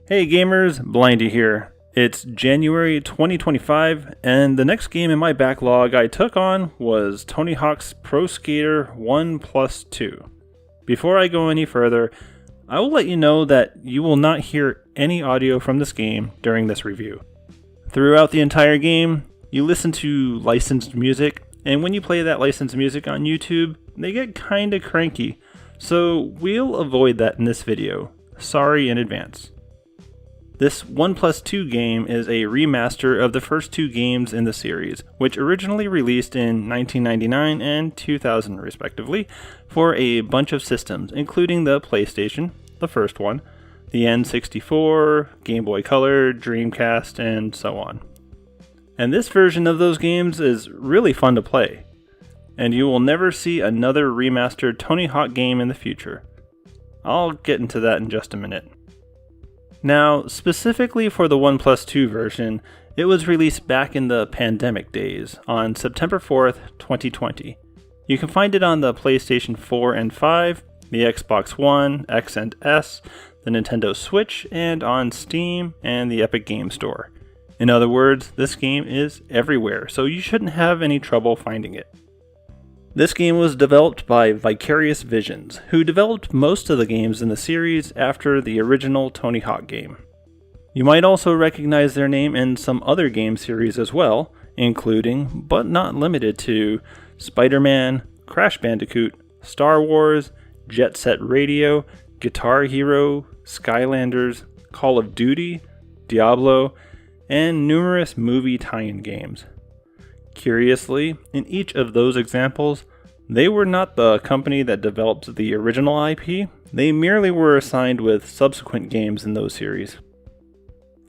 Hey gamers, Blindy here. It's January 2025, and the next game in my backlog I took on was Tony Hawk's Pro Skater 1+2. Before I go any further, I will let you know that you will not hear any audio from this game during this review. Throughout the entire game, you listen to licensed music, and when you play that licensed music on YouTube, they get kinda cranky, so we'll avoid that in this video. Sorry in advance. This 1+2 game is a remaster of the first two games in the series, which originally released in 1999 and 2000 respectively, for a bunch of systems, including the PlayStation, the first one, the N64, Game Boy Color, Dreamcast, and so on. And this version of those games is really fun to play, and you will never see another remastered Tony Hawk game in the future. I'll get into that in just a minute. Now, specifically for the 1+2 version, it was released back in the pandemic days, on September 4th, 2020. You can find it on the PlayStation 4 and 5, the Xbox One, X and S, the Nintendo Switch, and on Steam and the Epic Game Store. In other words, this game is everywhere, so you shouldn't have any trouble finding it. This game was developed by Vicarious Visions, who developed most of the games in the series after the original Tony Hawk game. You might also recognize their name in some other game series as well, including, but not limited to, Spider-Man, Crash Bandicoot, Star Wars, Jet Set Radio, Guitar Hero, Skylanders, Call of Duty, Diablo, and numerous movie tie-in games. Curiously, in each of those examples, they were not the company that developed the original IP, they merely were assigned with subsequent games in those series.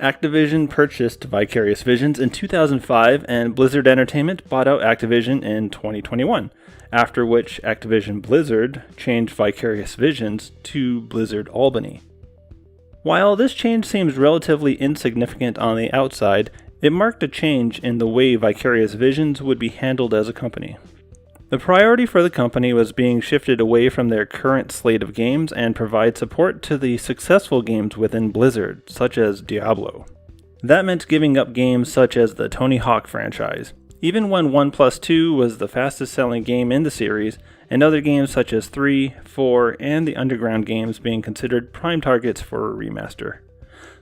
Activision purchased Vicarious Visions in 2005 and Blizzard Entertainment bought out Activision in 2021, after which Activision Blizzard changed Vicarious Visions to Blizzard Albany. While this change seems relatively insignificant on the outside, it marked a change in the way Vicarious Visions would be handled as a company. The priority for the company was being shifted away from their current slate of games and provide support to the successful games within Blizzard, such as Diablo. That meant giving up games such as the Tony Hawk franchise, even when 1+2 was the fastest selling game in the series, and other games such as 3, 4, and the Underground games being considered prime targets for a remaster.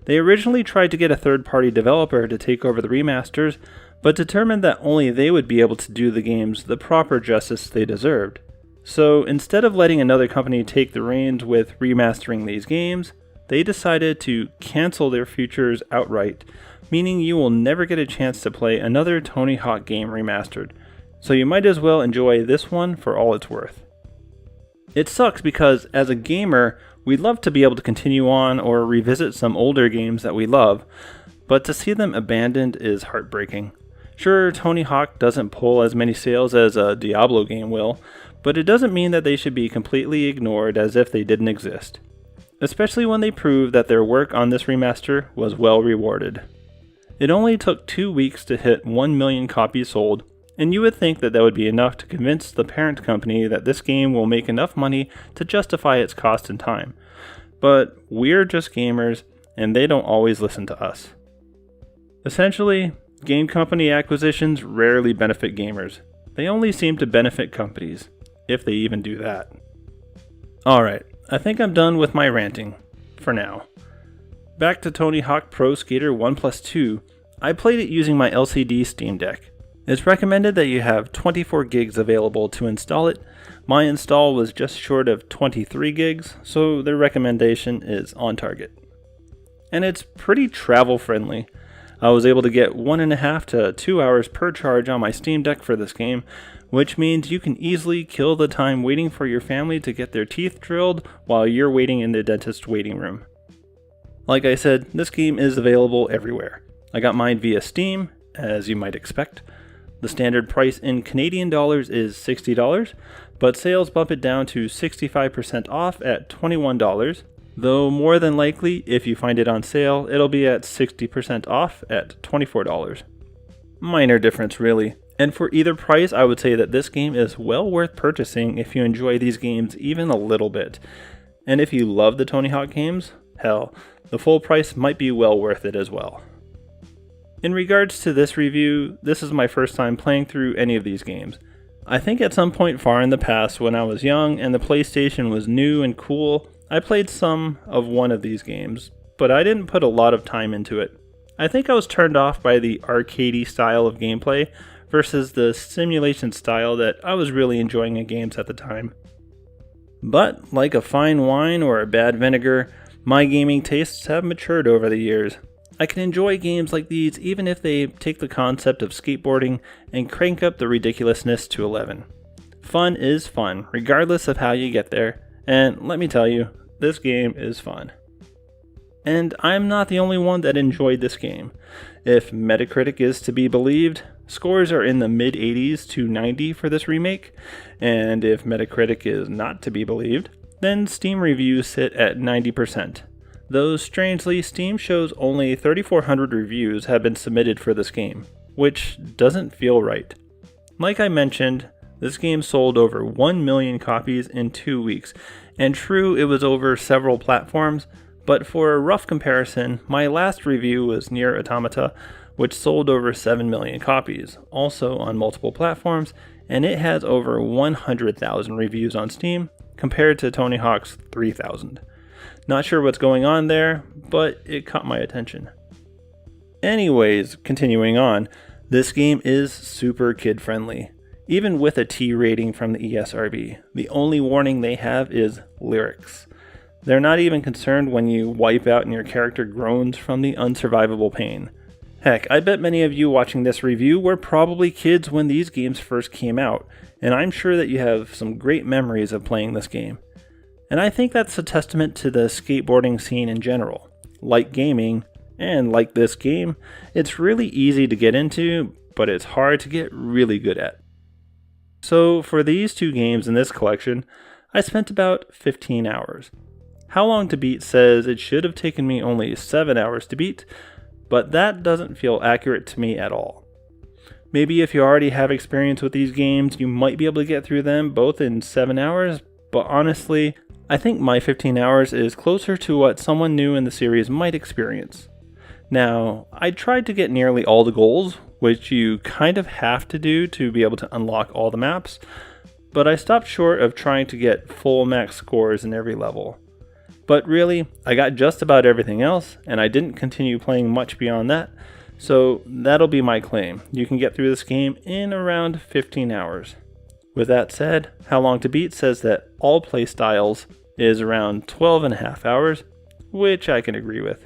They originally tried to get a third-party developer to take over the remasters, but determined that only they would be able to do the games the proper justice they deserved. So instead of letting another company take the reins with remastering these games, they decided to cancel their futures outright, meaning you will never get a chance to play another Tony Hawk game remastered, so you might as well enjoy this one for all it's worth. It sucks because, as a gamer, we'd love to be able to continue on or revisit some older games that we love, but to see them abandoned is heartbreaking. Sure, Tony Hawk doesn't pull as many sales as a Diablo game will, but it doesn't mean that they should be completely ignored as if they didn't exist. Especially when they prove that their work on this remaster was well rewarded. It only took 2 weeks to hit 1 million copies sold, and you would think that would be enough to convince the parent company that this game will make enough money to justify its cost and time. But we're just gamers, and they don't always listen to us. Essentially, game company acquisitions rarely benefit gamers. They only seem to benefit companies, if they even do that. Alright, I think I'm done with my ranting, for now. Back to Tony Hawk Pro Skater 1+2, I played it using my LCD Steam Deck. It's recommended that you have 24 gigs available to install it. My install was just short of 23 gigs, so their recommendation is on target. And it's pretty travel friendly. I was able to get 1.5 to 2 hours per charge on my Steam Deck for this game, which means you can easily kill the time waiting for your family to get their teeth drilled while you're waiting in the dentist waiting room. Like I said, this game is available everywhere. I got mine via Steam, as you might expect. The standard price in Canadian dollars is $60, but sales bump it down to 65% off at $21, though more than likely, if you find it on sale, it'll be at 60% off at $24. Minor difference really, and for either price I would say that this game is well worth purchasing if you enjoy these games even a little bit. And if you love the Tony Hawk games, Hell, the full price might be well worth it as well. In regards to this review, this is my first time playing through any of these games. I think at some point far in the past when I was young and the PlayStation was new and cool, I played some of one of these games, but I didn't put a lot of time into it. I think I was turned off by the arcadey style of gameplay versus the simulation style that I was really enjoying in games at the time. But like a fine wine or a bad vinegar, my gaming tastes have matured over the years. I can enjoy games like these even if they take the concept of skateboarding and crank up the ridiculousness to 11. Fun is fun, regardless of how you get there, and let me tell you, this game is fun. And I'm not the only one that enjoyed this game. If Metacritic is to be believed, scores are in the mid-80s to 90 for this remake, and if Metacritic is not to be believed, then Steam reviews sit at 90%. Though strangely, Steam shows only 3,400 reviews have been submitted for this game, which doesn't feel right. Like I mentioned, this game sold over 1 million copies in 2 weeks, and true, it was over several platforms, but for a rough comparison, my last review was Nier Automata, which sold over 7 million copies, also on multiple platforms, and it has over 100,000 reviews on Steam, compared to Tony Hawk's 3,000. Not sure what's going on there, but it caught my attention. Anyways, continuing on, this game is super kid-friendly. Even with a T rating from the ESRB, the only warning they have is lyrics. They're not even concerned when you wipe out and your character groans from the unsurvivable pain. Heck, I bet many of you watching this review were probably kids when these games first came out, and I'm sure that you have some great memories of playing this game. And I think that's a testament to the skateboarding scene in general. Like gaming, and like this game, it's really easy to get into, but it's hard to get really good at. So for these two games in this collection, I spent about 15 hours. How Long to Beat says it should have taken me only 7 hours to beat, but that doesn't feel accurate to me at all. Maybe if you already have experience with these games, you might be able to get through them both in 7 hours, but honestly, I think my 15 hours is closer to what someone new in the series might experience. Now, I tried to get nearly all the goals, which you kind of have to do to be able to unlock all the maps, but I stopped short of trying to get full max scores in every level. But really, I got just about everything else, and I didn't continue playing much beyond that, so that'll be my claim. You can get through this game in around 15 hours. With that said, How Long to Beat says that all playstyles is around 12.5 hours, which I can agree with.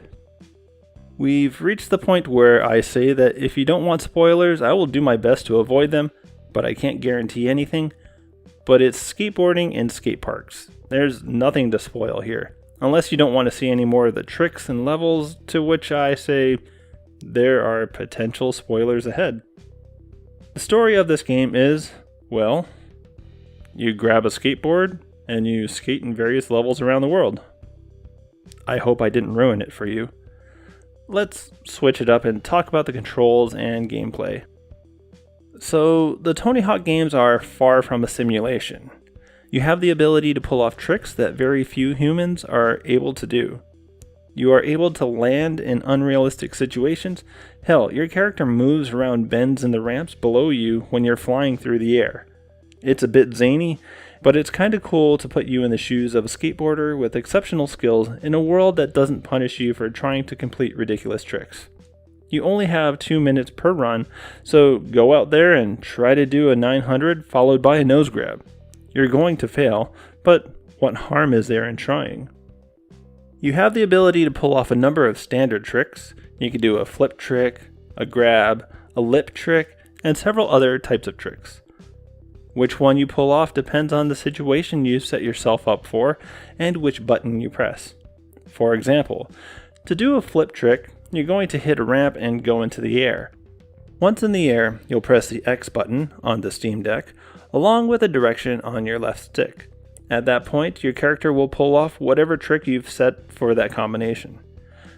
We've reached the point where I say that if you don't want spoilers, I will do my best to avoid them, but I can't guarantee anything. But it's skateboarding in skate parks. There's nothing to spoil here, unless you don't want to see any more of the tricks and levels, to which I say there are potential spoilers ahead. The story of this game is, well, you grab a skateboard and you skate in various levels around the world. I hope I didn't ruin it for you. Let's switch it up and talk about the controls and gameplay. So, the Tony Hawk games are far from a simulation. You have the ability to pull off tricks that very few humans are able to do. You are able to land in unrealistic situations. Hell, your character moves around bends in the ramps below you when you're flying through the air. It's a bit zany, but it's kinda cool to put you in the shoes of a skateboarder with exceptional skills in a world that doesn't punish you for trying to complete ridiculous tricks. You only have 2 minutes per run, so go out there and try to do a 900 followed by a nose grab. You're going to fail, but what harm is there in trying? You have the ability to pull off a number of standard tricks. You can do a flip trick, a grab, a lip trick, and several other types of tricks. Which one you pull off depends on the situation you set yourself up for and which button you press. For example, to do a flip trick, you're going to hit a ramp and go into the air. Once in the air, you'll press the X button on the Steam Deck, along with a direction on your left stick. At that point, your character will pull off whatever trick you've set for that combination.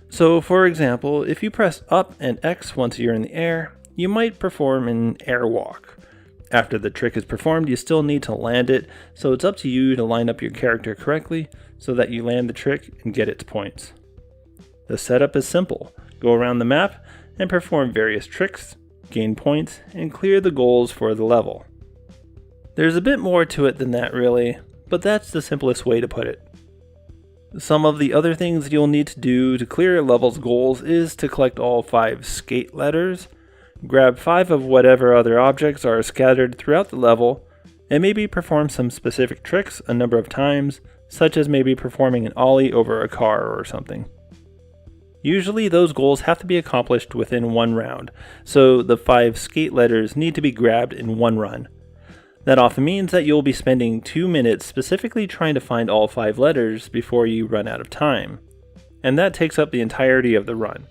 So for example, if you press up and X once you're in the air, you might perform an airwalk. After the trick is performed, you still need to land it, so it's up to you to line up your character correctly so that you land the trick and get its points. The setup is simple. Go around the map and perform various tricks, gain points, and clear the goals for the level. There's a bit more to it than that really, but that's the simplest way to put it. Some of the other things you'll need to do to clear a level's goals is to collect all 5 skate letters, grab 5 of whatever other objects are scattered throughout the level, and maybe perform some specific tricks a number of times, such as maybe performing an ollie over a car or something. Usually those goals have to be accomplished within one round, so the 5 skate letters need to be grabbed in one run. That often means that you'll be spending 2 minutes specifically trying to find all 5 letters before you run out of time, and that takes up the entirety of the run.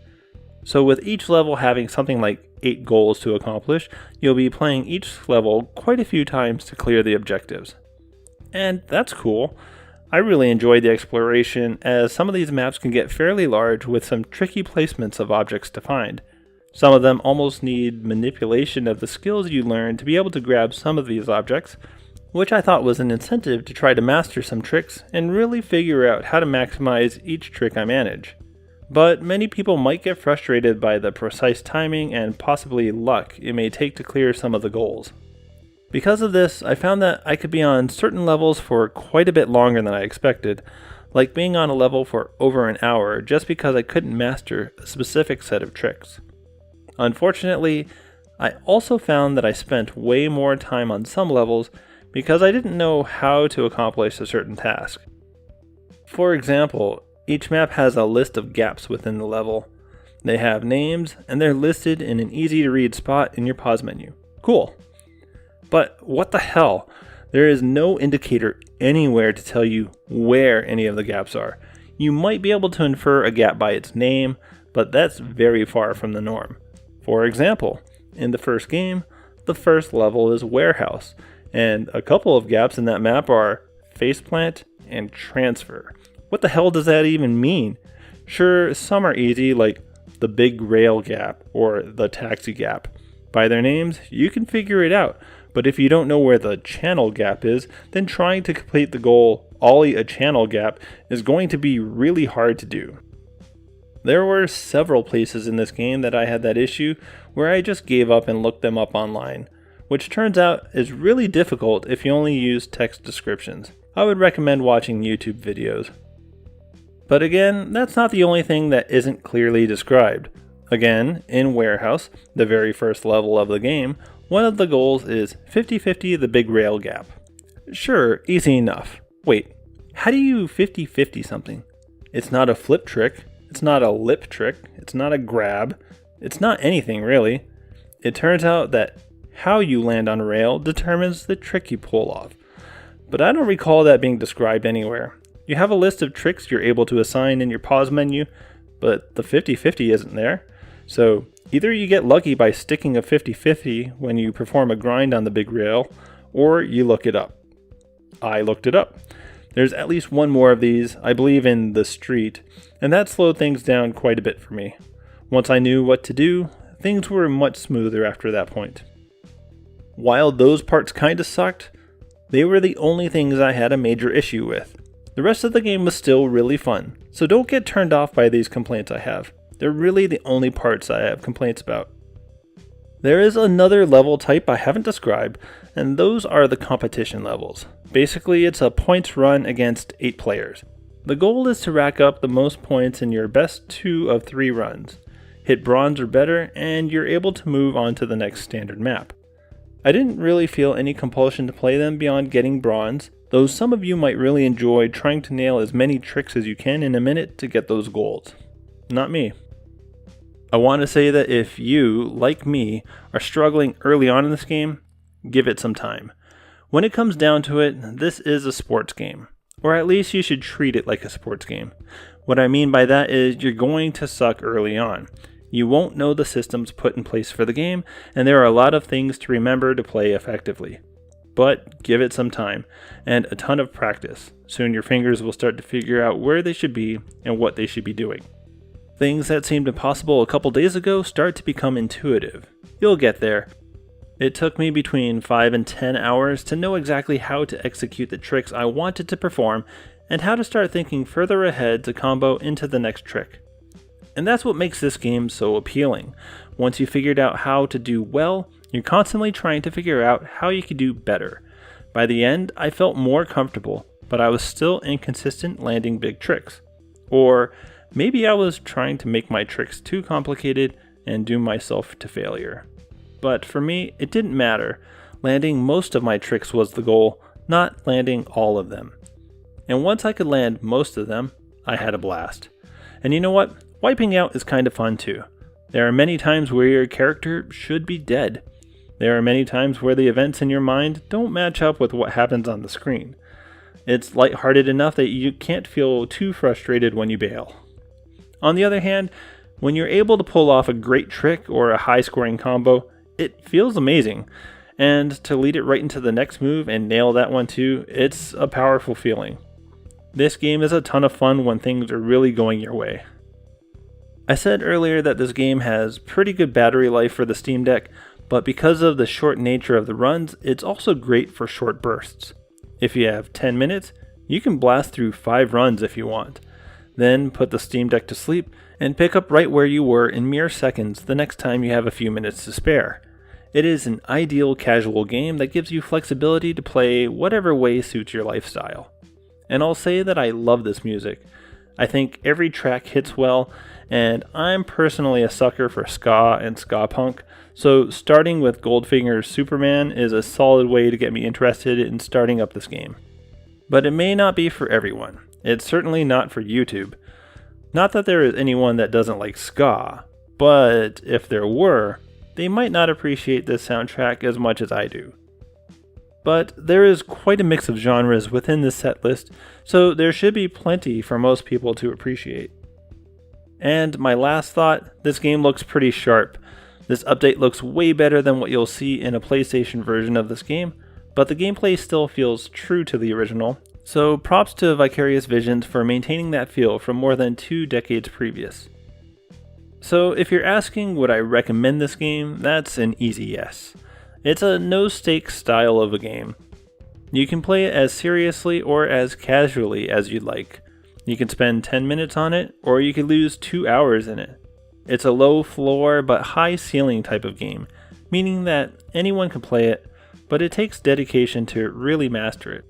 So with each level having something like 8 goals to accomplish, you'll be playing each level quite a few times to clear the objectives. And that's cool. I really enjoyed the exploration, as some of these maps can get fairly large with some tricky placements of objects to find. Some of them almost need manipulation of the skills you learn to be able to grab some of these objects, which I thought was an incentive to try to master some tricks and really figure out how to maximize each trick I manage. But many people might get frustrated by the precise timing and possibly luck it may take to clear some of the goals. Because of this, I found that I could be on certain levels for quite a bit longer than I expected, like being on a level for over an hour just because I couldn't master a specific set of tricks. Unfortunately, I also found that I spent way more time on some levels because I didn't know how to accomplish a certain task. For example, each map has a list of gaps within the level. They have names, and they're listed in an easy to read spot in your pause menu. Cool. But what the hell? There is no indicator anywhere to tell you where any of the gaps are. You might be able to infer a gap by its name, but that's very far from the norm. For example, in the first game, the first level is Warehouse, and a couple of gaps in that map are Faceplant and Transfer. What the hell does that even mean? Sure, some are easy, like the Big Rail Gap or the Taxi Gap. By their names, you can figure it out, but if you don't know where the Channel Gap is, then trying to complete the goal, Ollie a Channel Gap, is going to be really hard to do. There were several places in this game that I had that issue where I just gave up and looked them up online, which turns out is really difficult if you only use text descriptions. I would recommend watching YouTube videos. But again, that's not the only thing that isn't clearly described. Again, in Warehouse, the very first level of the game, one of the goals is 50-50 the Big Rail Gap. Sure, easy enough. Wait, how do you 50-50 something? It's not a flip trick. It's not a lip trick, it's not a grab, it's not anything really. It turns out that how you land on a rail determines the trick you pull off. But I don't recall that being described anywhere. You have a list of tricks you're able to assign in your pause menu, but the 50-50 isn't there. So either you get lucky by sticking a 50-50 when you perform a grind on the big rail, or you look it up. I looked it up. There's at least one more of these, I believe in The Street, and that slowed things down quite a bit for me. Once I knew what to do, things were much smoother after that point. While those parts kinda sucked, they were the only things I had a major issue with. The rest of the game was still really fun, so don't get turned off by these complaints I have. They're really the only parts I have complaints about. There is another level type I haven't described, and those are the competition levels. Basically, it's a points run against 8 players. The goal is to rack up the most points in your best 2 of 3 runs, hit bronze or better, and you're able to move on to the next standard map. I didn't really feel any compulsion to play them beyond getting bronze, though some of you might really enjoy trying to nail as many tricks as you can in a minute to get those golds. Not me. I want to say that if you, like me, are struggling early on in this game, give it some time. When it comes down to it, this is a sports game. Or at least you should treat it like a sports game. What I mean by that is you're going to suck early on. You won't know the systems put in place for the game, and there are a lot of things to remember to play effectively. But give it some time, and a ton of practice. Soon your fingers will start to figure out where they should be and what they should be doing. Things that seemed impossible a couple days ago start to become intuitive. You'll get there. It took me between 5 and 10 hours to know exactly how to execute the tricks I wanted to perform and how to start thinking further ahead to combo into the next trick. And that's what makes this game so appealing. Once you figured out how to do well, you're constantly trying to figure out how you could do better. By the end, I felt more comfortable, but I was still inconsistent landing big tricks. Or maybe I was trying to make my tricks too complicated and doom myself to failure. But for me, it didn't matter. Landing most of my tricks was the goal, not landing all of them. And once I could land most of them, I had a blast. And you know what? Wiping out is kind of fun too. There are many times where your character should be dead. There are many times where the events in your mind don't match up with what happens on the screen. It's lighthearted enough that you can't feel too frustrated when you bail. On the other hand, when you're able to pull off a great trick or a high-scoring combo, it feels amazing. And to lead it right into the next move and nail that one too, it's a powerful feeling. This game is a ton of fun when things are really going your way. I said earlier that this game has pretty good battery life for the Steam Deck, but because of the short nature of the runs, it's also great for short bursts. If you have 10 minutes, you can blast through 5 runs if you want. Then put the Steam Deck to sleep and pick up right where you were in mere seconds the next time you have a few minutes to spare. It is an ideal casual game that gives you flexibility to play whatever way suits your lifestyle. And I'll say that I love this music. I think every track hits well, and I'm personally a sucker for ska and ska punk, so starting with Goldfinger's Superman is a solid way to get me interested in starting up this game. But it may not be for everyone. It's certainly not for YouTube. Not that there is anyone that doesn't like ska, but if there were, they might not appreciate this soundtrack as much as I do. But there is quite a mix of genres within this set list, so there should be plenty for most people to appreciate. And my last thought, this game looks pretty sharp. This update looks way better than what you'll see in a PlayStation version of this game, but the gameplay still feels true to the original, so props to Vicarious Visions for maintaining that feel from more than 2 decades previous. So if you're asking would I recommend this game, that's an easy yes. It's a no-stakes style of a game. You can play it as seriously or as casually as you'd like. You can spend 10 minutes on it, or you could lose 2 hours in it. It's a low floor but high ceiling type of game, meaning that anyone can play it, but it takes dedication to really master it.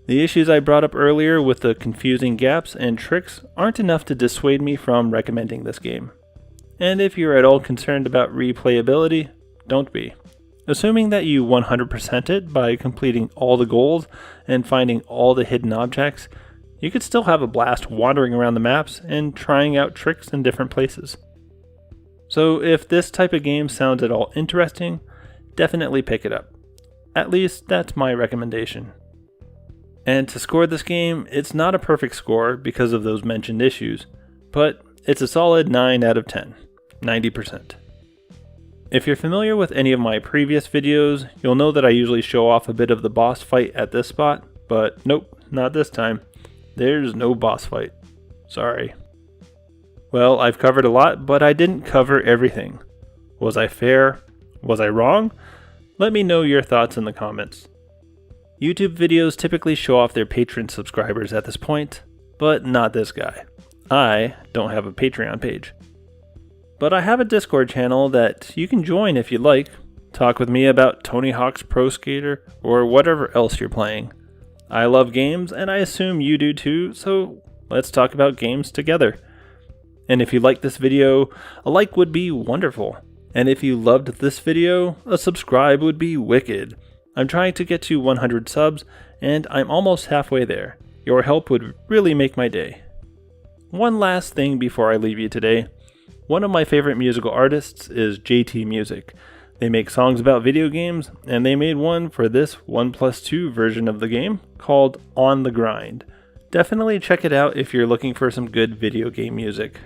The issues I brought up earlier with the confusing gaps and tricks aren't enough to dissuade me from recommending this game. And if you're at all concerned about replayability, don't be. Assuming that you 100% it by completing all the goals and finding all the hidden objects, you could still have a blast wandering around the maps and trying out tricks in different places. So if this type of game sounds at all interesting, definitely pick it up. At least that's my recommendation. And to score this game, it's not a perfect score because of those mentioned issues, but it's a solid 9 out of 10, 90%. If you're familiar with any of my previous videos, you'll know that I usually show off a bit of the boss fight at this spot, but nope, not this time. There's no boss fight. Sorry. Well, I've covered a lot, but I didn't cover everything. Was I fair? Was I wrong? Let me know your thoughts in the comments. YouTube videos typically show off their Patreon subscribers at this point, but not this guy. I don't have a Patreon page. But I have a Discord channel that you can join if you'd like. Talk with me about Tony Hawk's Pro Skater or whatever else you're playing. I love games, and I assume you do too, so let's talk about games together. And if you liked this video, a like would be wonderful. And if you loved this video, a subscribe would be wicked. I'm trying to get to 100 subs, and I'm almost halfway there. Your help would really make my day. One last thing before I leave you today. One of my favorite musical artists is JT Music. They make songs about video games, and they made one for this 1+2 version of the game called On the Grind. Definitely check it out if you're looking for some good video game music.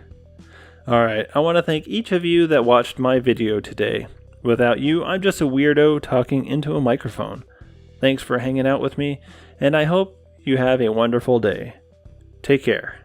Alright, I want to thank each of you that watched my video today. Without you, I'm just a weirdo talking into a microphone. Thanks for hanging out with me, and I hope you have a wonderful day. Take care.